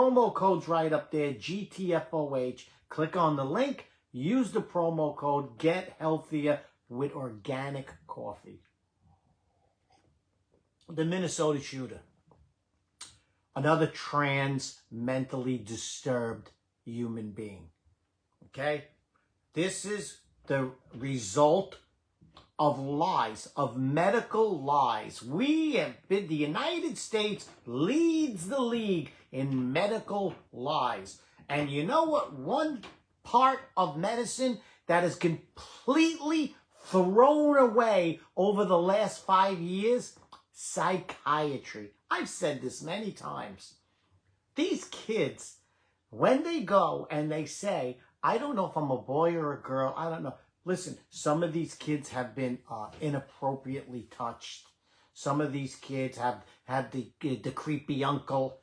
promo code's right up there, GTFOH. Click on the link, use the promo code, get healthier with organic coffee. The Minnesota shooter, another trans, mentally disturbed human being. Okay? This is the result of lies, of medical lies. The United States leads the league in medical lies. And you know what? One part of medicine that is completely thrown away over the last 5 years? Psychiatry. I've said this many times. These kids, when they go and they say, I don't know if I'm a boy or a girl, I don't know. Listen, some of these kids have been inappropriately touched. Some of these kids have the creepy uncle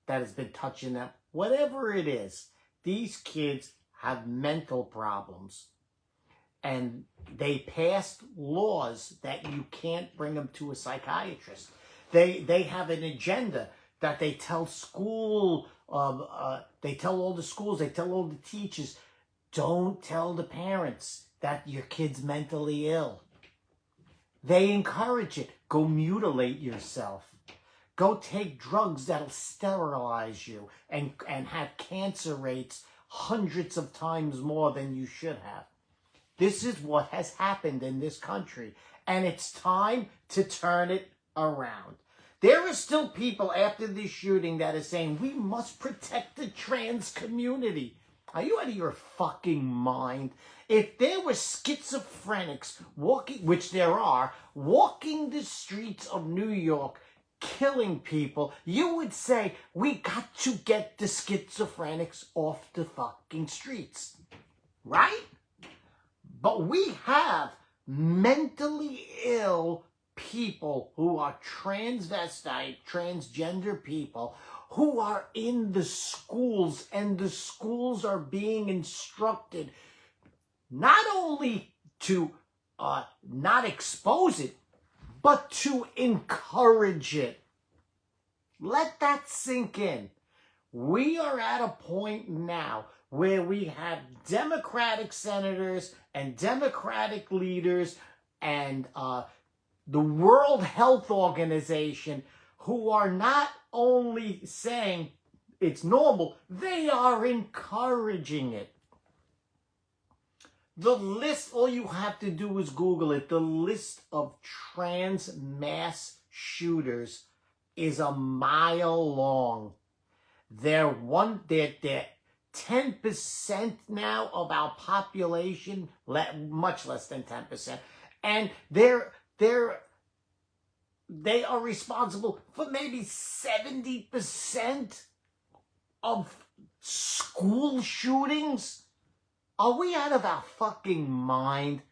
that has been touching them. Whatever it is, these kids have mental problems. And they passed laws that you can't bring them to a psychiatrist. They have an agenda that they tell they tell all the schools, they tell all the teachers, don't tell the parents that your kid's mentally ill. They encourage it. Go mutilate yourself. Go take drugs that'll sterilize you and have cancer rates hundreds of times more than you should have. This is what has happened in this country, and it's time to turn it around. There are still people after this shooting that are saying, we must protect the trans community. Are you out of your fucking mind? If there were schizophrenics walking, which there are, walking the streets of New York, killing people, you would say, we got to get the schizophrenics off the fucking streets. Right? But we have mentally ill people who are transvestite, transgender people who are in the schools, and the schools are being instructed not only to not expose it, but to encourage it. Let that sink in. We are at a point now where we have Democratic senators and Democratic leaders and the World Health Organization who are not only saying it's normal, they are encouraging it. The list, all you have to do is Google it. The list of trans mass shooters is a mile long. They're 10% now of our population, much less than 10%, and they are responsible for maybe 70% of school shootings. Are we out of our fucking mind?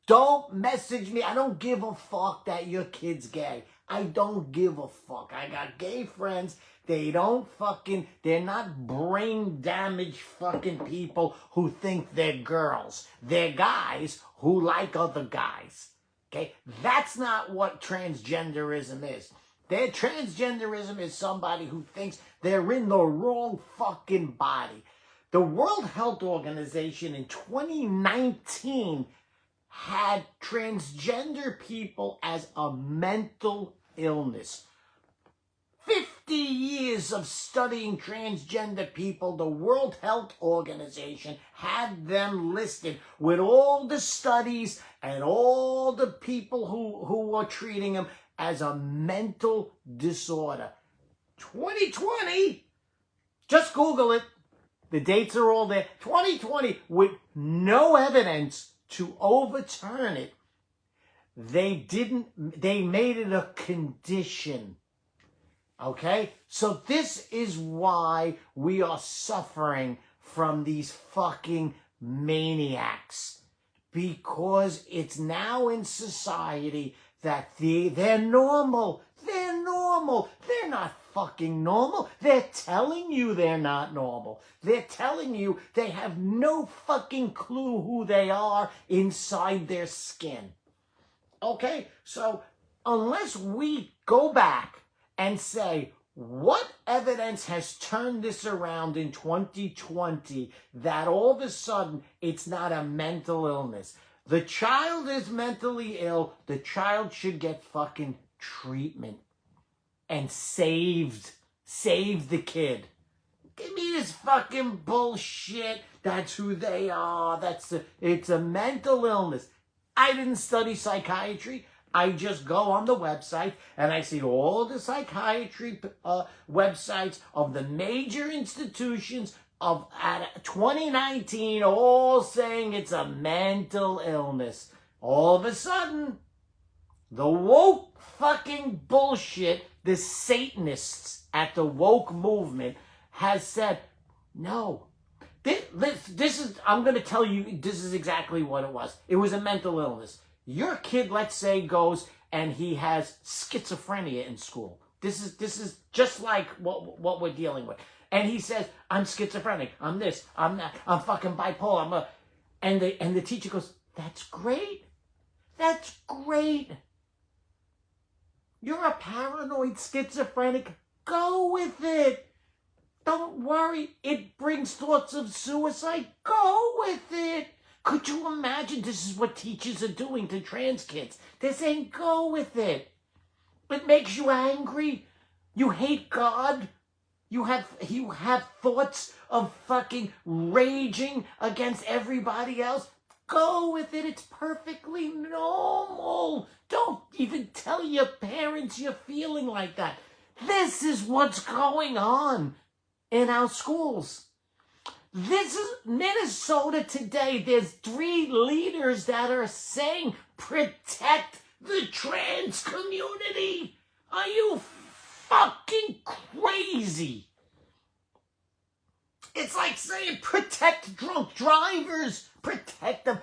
Don't message me. I don't give a fuck that your kid's gay. I don't give a fuck. I got gay friends. They're not brain damaged fucking people who think they're girls. They're guys who like other guys. Okay? That's not what transgenderism is. Transgenderism is somebody who thinks they're in the wrong fucking body. The World Health Organization in 2019 had transgender people as a mental illness. 50 years of studying transgender people, the World Health Organization had them listed with all the studies and all the people who were treating them as a mental disorder. 2020, just Google it. The dates are all there. 2020, with no evidence to overturn it, they made it a condition. Okay? So this is why we are suffering from these fucking maniacs. Because it's now in society that they're normal. They're normal. They're not fucking normal. They're telling you they're not normal. They're telling you they have no fucking clue who they are inside their skin. Okay? So unless we go back and say, What evidence has turned this around in 2020 that all of a sudden it's not a mental illness? The child is mentally ill. The child should get fucking treatment and save the kid. Give me this fucking bullshit. That's who they are. It's a mental illness. I didn't study psychiatry. I just go on the website and I see all the psychiatry websites of the major institutions at 2019 all saying it's a mental illness. All of a sudden, the woke fucking bullshit, the Satanists at the woke movement has said, no. This is, I'm going to tell you, this is exactly what it was. It was a mental illness. Your kid, let's say, goes and he has schizophrenia in school. This is just like what we're dealing with. And he says, I'm schizophrenic. I'm this. I'm that. I'm fucking bipolar. And the teacher goes, that's great. That's great. You're a paranoid schizophrenic. Go with it. Don't worry. It brings thoughts of suicide. Go with it. Could you imagine this is what teachers are doing to trans kids? They're saying, go with it. It makes you angry. You hate God. You have thoughts of fucking raging against everybody else. Go with it. It's perfectly normal. Don't even tell your parents you're feeling like that. This is what's going on in our schools. This is Minnesota today. There's 3 leaders that are saying, protect the trans community. Are you fucking crazy? It's like saying, protect drunk drivers. Protect them.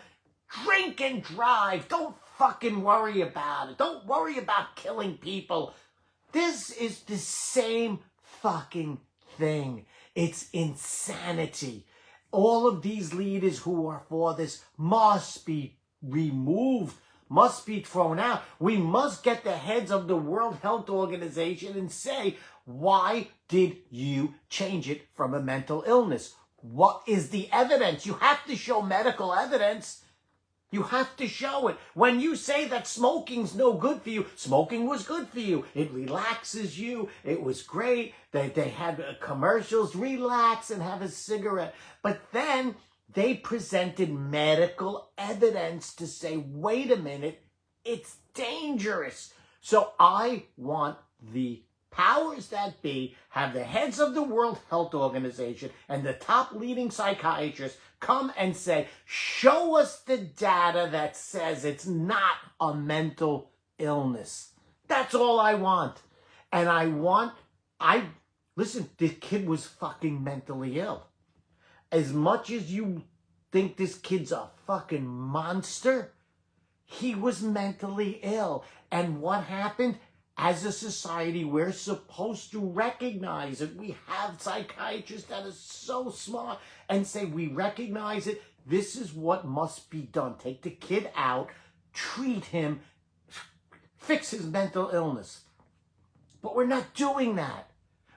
Drink and drive. Don't fucking worry about it. Don't worry about killing people. This is the same fucking thing. It's insanity. All of these leaders who are for this must be removed, must be thrown out. We must get the heads of the World Health Organization and say, why did you change it from a mental illness? What is the evidence? You have to show medical evidence. You have to show it. When you say that smoking's no good for you, smoking was good for you. It relaxes you. It was great. They had commercials, relax and have a cigarette. But then they presented medical evidence to say, wait a minute, it's dangerous. So I want the powers that be, have the heads of the World Health Organization and the top leading psychiatrists come and say, show us the data that says it's not a mental illness. That's all I want. And listen, this kid was fucking mentally ill. As much as you think this kid's a fucking monster, he was mentally ill. And what happened? As a society, we're supposed to recognize it. We have psychiatrists that are so smart and say, we recognize it. This is what must be done. Take the kid out, treat him, fix his mental illness. But we're not doing that.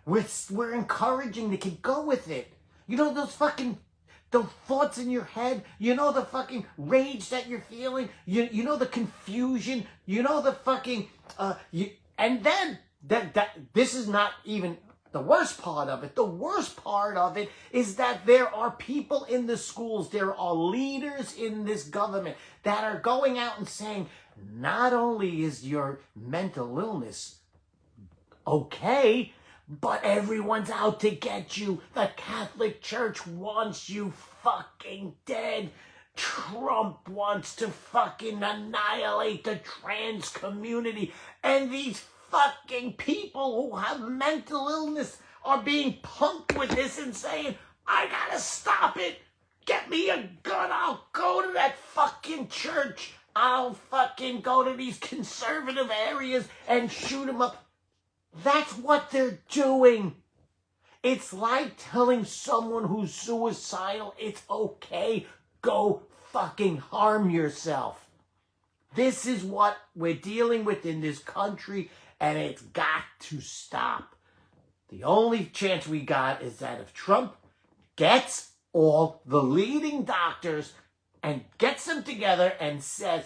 We're encouraging the kid. Go with it. You know those thoughts in your head, you know the fucking rage that you're feeling, you know the confusion, you know the fucking, and then this is not even the worst part of it. The worst part of it is that there are people in the schools, there are leaders in this government that are going out and saying, not only is your mental illness okay, but everyone's out to get you. The Catholic Church wants you fucking dead. Trump wants to fucking annihilate the trans community. And these fucking people who have mental illness are being pumped with this and saying, I gotta stop it. Get me a gun. I'll go to that fucking church. I'll fucking go to these conservative areas and shoot them up. That's what they're doing. It's like telling someone who's suicidal, it's okay, go fucking harm yourself. This is what we're dealing with in this country, and it's got to stop. The only chance we got is that if Trump gets all the leading doctors and gets them together and says,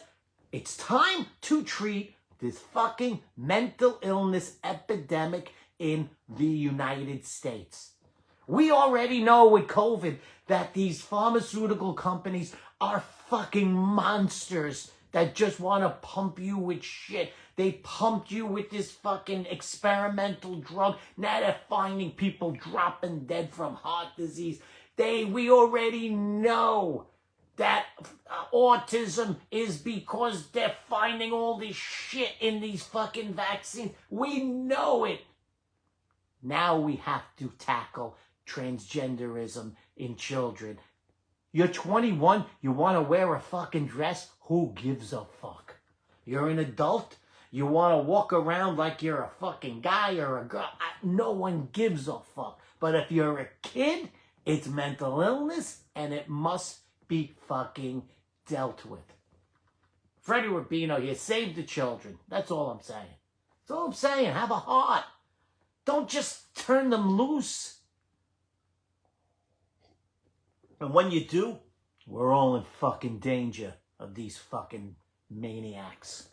it's time to treat this fucking mental illness epidemic in the United States. We already know with COVID that these pharmaceutical companies are fucking monsters that just want to pump you with shit. They pumped you with this fucking experimental drug. Now they're finding people dropping dead from heart disease. We already know that autism is because they're finding all this shit in these fucking vaccines. We know it. Now we have to tackle transgenderism in children. You're 21, you want to wear a fucking dress? Who gives a fuck? You're an adult, you want to walk around like you're a fucking guy or a girl? No one gives a fuck. But if you're a kid, it's mental illness and it must be fucking dealt with. Freddie Rubino, you saved the children. That's all I'm saying. That's all I'm saying. Have a heart. Don't just turn them loose. And when you do, we're all in fucking danger of these fucking maniacs.